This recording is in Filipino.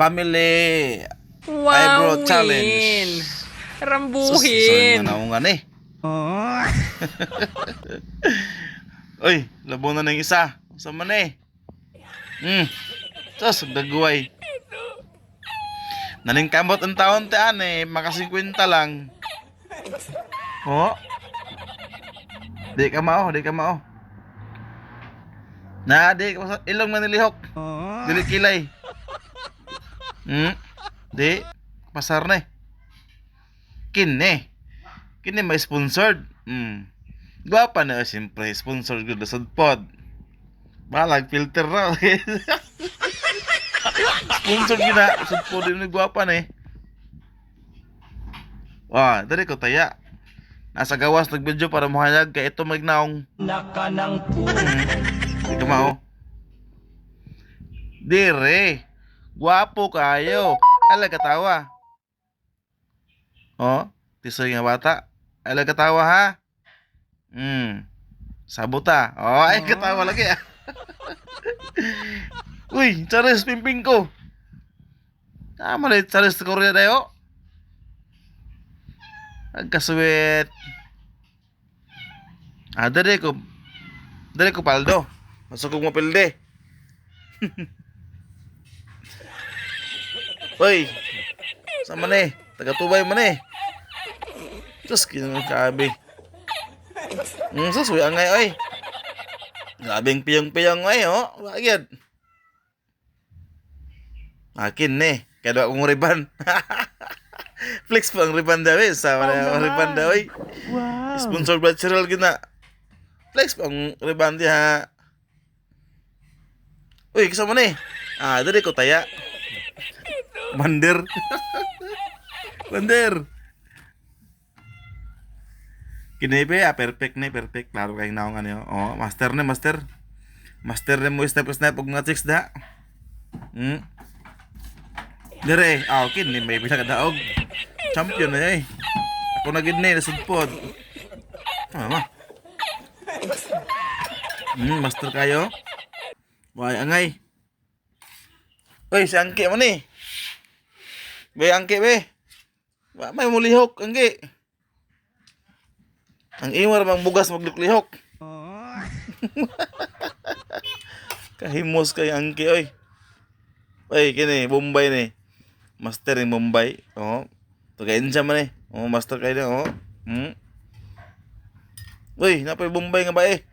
Family eyebrow challenge. Rambuhin. Naungan eh. Uy, labo na ng isa. Sa man eh. Sus, dagway. Naning kamot ang taon tiyan eh. Maka 50 lang. Oh. Di ka mao, di ka mao. Na, di ka ilong manilihok. Dili kilay. Di, pasar na eh. Kini may sponsored. Gwapa na siyempre, sponsored good sa pod. Balag filter na. Sponsored gina, sa pod din gwapa na eh. Wah, dari ko taya. Nasa gawas nag-video para muhayag kay ito magnaong. Nakanang po. Di ka mao. Dire. Gwapo kayo. Ala katawa. Oh, tisoy nga bata. Ala katawa ha. Sabuta. Oh, ay katawa lagi ah. Uy, Charis pimping ko. Tama na Charis Korea dayo. Agkaswet. Dere ko paldo. Masuk ko mo pilde. Uy, sama ni, taga-tubay man eh. Terus kinang kabi. Susuy angay oy. Grabing piyong-piyong oy oh. Bagid. Akin ni, kada akong riban. Flex pa ang riban daw eh. Sama na ang riban daw eh. Wow. Sponsor by Cheryl gina. Flex pa ang riban diha. Uy, kasama ni. Dali ko taya. Mander. Mander. Kini be, perfect ni, perfect. Klaro kayong naong ano. Oh, master ni, master. Master ni mo snap og nga chicks da. Dire, okay ni may pinakadaog. Champion na eh. Ako na gid ni nasudpod. Mama. Master kayo. Why angay. Uy, si Angke mo ni. Be, Angke be. May mulihok, Angke. Ang imar bang bugas maglihok. Kahimos kay Angke oy. Oy, kini Bombay ni. Master in Bombay. Oh. Tugain siya man eh. Oh, master kayo na oh. Uy, napay Bombay nga ba eh.